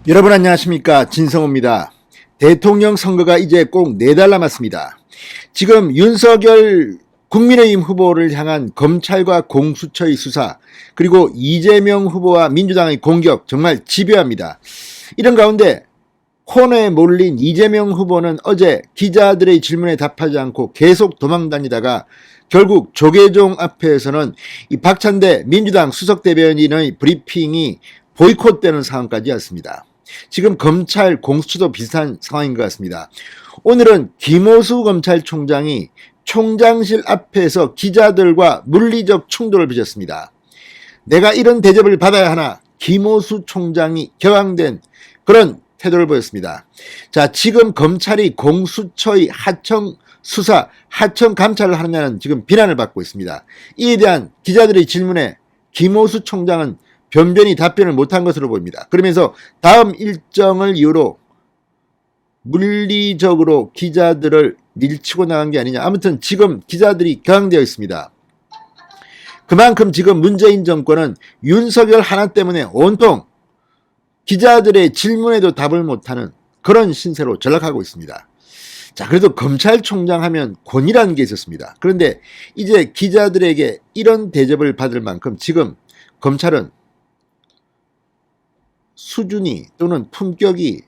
여러분 안녕하십니까, 진성호입니다. 대통령 선거가 이제 꼭 4달 남았습니다. 지금 윤석열 국민의힘 후보를 향한 검찰과 공수처의 수사, 그리고 이재명 후보와 민주당의 공격 정말 집요합니다. 이런 가운데 코너에 몰린 이재명 후보는 어제 기자들의 질문에 답하지 않고 계속 도망다니다가 결국 조계종 앞에서는 이 박찬대 민주당 수석대변인의 브리핑이 보이콧되는 상황까지였습니다. 지금 검찰 공수처도 비슷한 상황인 것 같습니다. 오늘은 김호수 검찰총장이 총장실 앞에서 기자들과 물리적 충돌을 빚었습니다. 내가 이런 대접을 받아야 하나, 김호수 총장이 격앙된 그런 태도를 보였습니다. 자, 지금 검찰이 공수처의 하청 수사, 하청 감찰을 하느냐는 지금 비난을 받고 있습니다. 이에 대한 기자들의 질문에 김호수 총장은 변변히 답변을 못한 것으로 보입니다. 그러면서 다음 일정을 이유로 물리적으로 기자들을 밀치고 나간 게 아니냐. 아무튼 지금 기자들이 격앙되어 있습니다. 그만큼 지금 문재인 정권은 윤석열 하나 때문에 온통 기자들의 질문에도 답을 못하는 그런 신세로 전락하고 있습니다. 자, 그래도 검찰총장 하면 권위라는 게 있었습니다. 그런데 이제 기자들에게 이런 대접을 받을 만큼 지금 검찰은 수준이 또는 품격이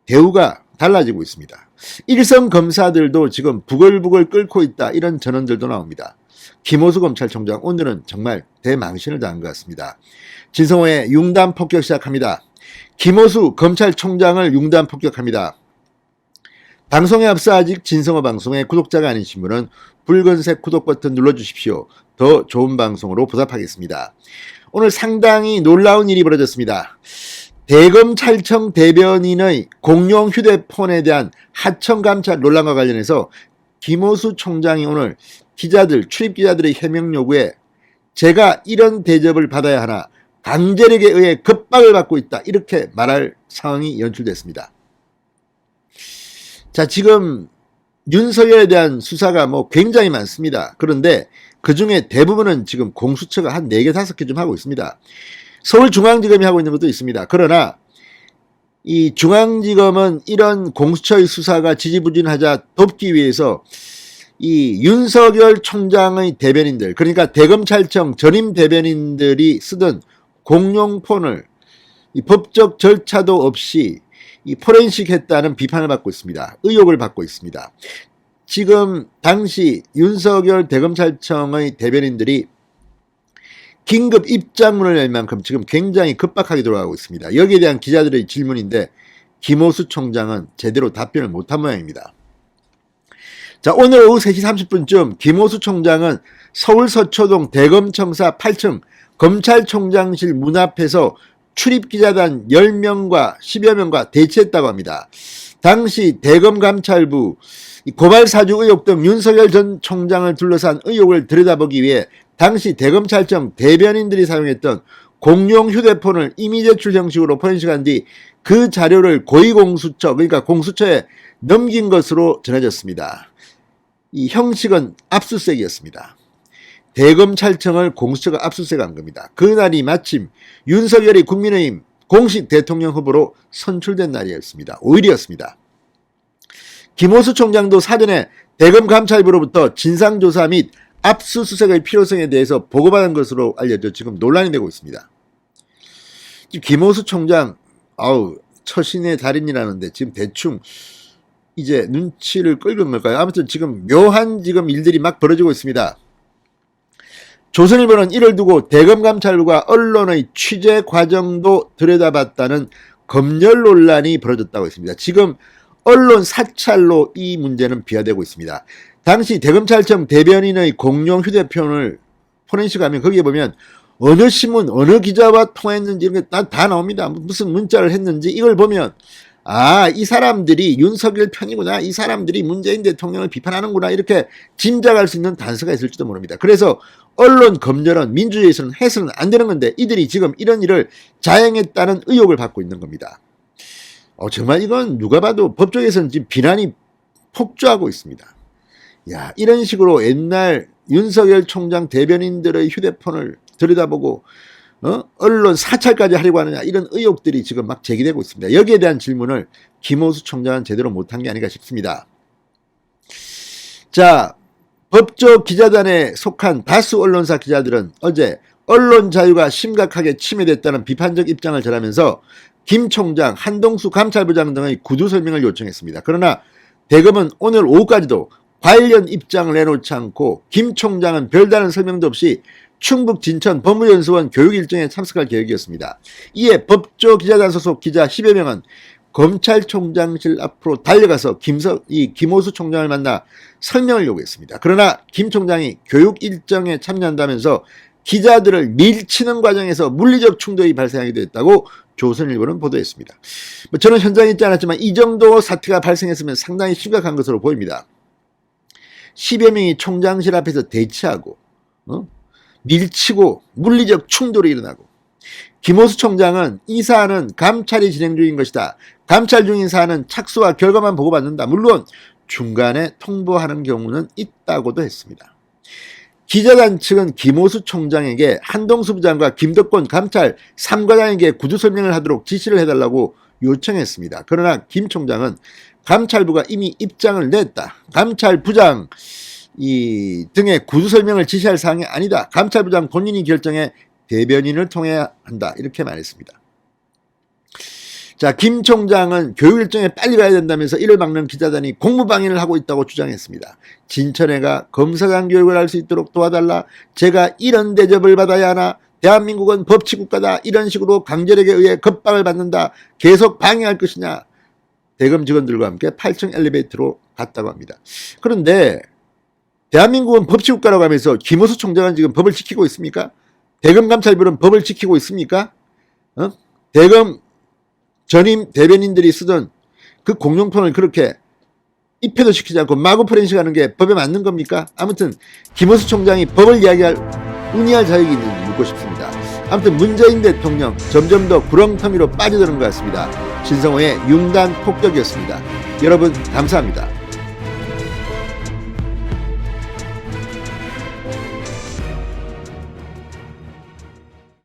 대우가 달라지고 있습니다. 일선 검사들도 지금 부글부글 끓고 있다, 이런 전언들도 나옵니다. 김호수 검찰총장 오늘은 정말 대망신을 당한 것 같습니다. 진성호의 융단 폭격 시작합니다. 김호수 검찰총장을 융단 폭격합니다. 방송에 앞서 아직 진성호 방송의 구독자가 아니신 분은 붉은색 구독 버튼 눌러주십시오. 더 좋은 방송으로 보답하겠습니다. 오늘 상당히 놀라운 일이 벌어졌습니다. 대검찰청 대변인의 공용 휴대폰에 대한 하청감찰 논란과 관련해서 김호수 총장이 오늘 출입기자들의 해명 요구에 제가 이런 대접을 받아야 하나, 강제력에 의해 급박을 받고 있다, 이렇게 말할 상황이 연출됐습니다. 자, 지금 윤석열에 대한 수사가 굉장히 많습니다. 그런데 그 중에 대부분은 지금 공수처가 한 4개, 5개 좀 하고 있습니다. 서울중앙지검이 하고 있는 것도 있습니다. 그러나 이 중앙지검은 이런 공수처의 수사가 지지부진하자 돕기 위해서 이 윤석열 총장의 대변인들, 그러니까 대검찰청 전임 대변인들이 쓰던 공용폰을 이 법적 절차도 없이 이 포렌식 했다는 비판을 받고 있습니다. 의혹을 받고 있습니다. 지금 당시 윤석열 대검찰청의 대변인들이 긴급 입장문을 낼 만큼 지금 굉장히 급박하게 돌아가고 있습니다. 여기에 대한 기자들의 질문인데 김호수 총장은 제대로 답변을 못한 모양입니다. 자, 오늘 오후 3시 30분쯤 김호수 총장은 서울 서초동 대검청사 8층 검찰총장실 문 앞에서 출입기자단 10명과 10여 명과 대치했다고 합니다. 당시 대검감찰부 고발사주 의혹 등 윤석열 전 총장을 둘러싼 의혹을 들여다보기 위해 당시 대검찰청 대변인들이 사용했던 공용 휴대폰을 이미 제출 형식으로 포렌식한 뒤 그 자료를 고위공수처, 그러니까 공수처에 넘긴 것으로 전해졌습니다. 이 형식은 압수수색이었습니다. 대검찰청을 공수처가 압수수색한 겁니다. 그날이 마침 윤석열이 국민의힘 공식 대통령 후보로 선출된 날이었습니다. 5일이었습니다. 김호수 총장도 사전에 대검감찰부로부터 진상조사 및 압수수색의 필요성에 대해서 보고받은 것으로 알려져 지금 논란이 되고 있습니다. 김호수 총장, 처신의 달인이라는데 지금 대충 이제 눈치를 끌은 걸까요? 아무튼 지금 묘한 일들이 막 벌어지고 있습니다. 조선일보는 이를 두고 대검감찰부가 언론의 취재 과정도 들여다봤다는 검열 논란이 벌어졌다고 했습니다. 지금 언론 사찰로 이 문제는 비화되고 있습니다. 당시 대검찰청 대변인의 공용 휴대폰을 포렌식하면 거기에 보면 어느 신문, 어느 기자와 통화했는지 이런 게 다 나옵니다. 무슨 문자를 했는지 이걸 보면 이 사람들이 윤석열 편이구나, 이 사람들이 문재인 대통령을 비판하는구나, 이렇게 짐작할 수 있는 단서가 있을지도 모릅니다. 그래서 언론 검열은 민주주의에서는 해서는 안 되는 건데 이들이 지금 이런 일을 자행했다는 의혹을 받고 있는 겁니다. 정말 이건 누가 봐도 법조계에서는 지금 비난이 폭주하고 있습니다. 이런 식으로 옛날 윤석열 총장 대변인들의 휴대폰을 들여다보고 언론 사찰까지 하려고 하느냐, 이런 의혹들이 지금 막 제기되고 있습니다. 여기에 대한 질문을 김호수 총장은 제대로 못한 게 아닌가 싶습니다. 자, 법조 기자단에 속한 다수 언론사 기자들은 어제 언론 자유가 심각하게 침해됐다는 비판적 입장을 전하면서 김 총장, 한동수 감찰부장 등의 구두 설명을 요청했습니다. 그러나 대검은 오늘 오후까지도 관련 입장을 내놓지 않고 김 총장은 별다른 설명도 없이 충북 진천 법무연수원 교육 일정에 참석할 계획이었습니다. 이에 법조 기자단 소속 기자 10여 명은 검찰총장실 앞으로 달려가서 김호수 총장을 만나 설명을 요구했습니다. 그러나 김 총장이 교육 일정에 참여한다면서 기자들을 밀치는 과정에서 물리적 충돌이 발생하기도 했다고 조선일보는 보도했습니다. 저는 현장에 있지 않았지만 이 정도 사태가 발생했으면 상당히 심각한 것으로 보입니다. 10여 명이 총장실 앞에서 대치하고 밀치고 물리적 충돌이 일어나고, 김호수 총장은 이 사안은 감찰이 진행 중인 것이다. 감찰 중인 사안은 착수와 결과만 보고받는다. 물론 중간에 통보하는 경우는 있다고도 했습니다. 기자단 측은 김호수 총장에게 한동수 부장과 김덕권 감찰 3과장에게 구두 설명을 하도록 지시를 해달라고 요청했습니다. 그러나 김 총장은 감찰부가 이미 입장을 냈다. 감찰부장 등의 구두 설명을 지시할 사항이 아니다. 감찰부장 본인이 결정해 대변인을 통해야 한다. 이렇게 말했습니다. 자, 김 총장은 교육 일정에 빨리 가야 된다면서 이를 막는 기자단이 공무방해를 하고 있다고 주장했습니다. 진천에가 검사장 교육을 할 수 있도록 도와달라. 제가 이런 대접을 받아야 하나. 대한민국은 법치국가다. 이런 식으로 강제력에 의해 겁박을 받는다. 계속 방해할 것이냐. 대검 직원들과 함께 8층 엘리베이터로 갔다고 합니다. 그런데 대한민국은 법치국가라고 하면서 김호수 총장은 지금 법을 지키고 있습니까? 대검 감찰부는 법을 지키고 있습니까? 대검 전임 대변인들이 쓰던 그 공용폰을 그렇게 입회도 시키지 않고 마구 포렌식 하는 게 법에 맞는 겁니까? 아무튼 김호수 총장이 법을 운이할 자격이 있는지 묻고 싶습니다. 아무튼 문재인 대통령 점점 더 구렁텅이로 빠져드는 것 같습니다. 신성호의 융단 폭격이었습니다. 여러분 감사합니다.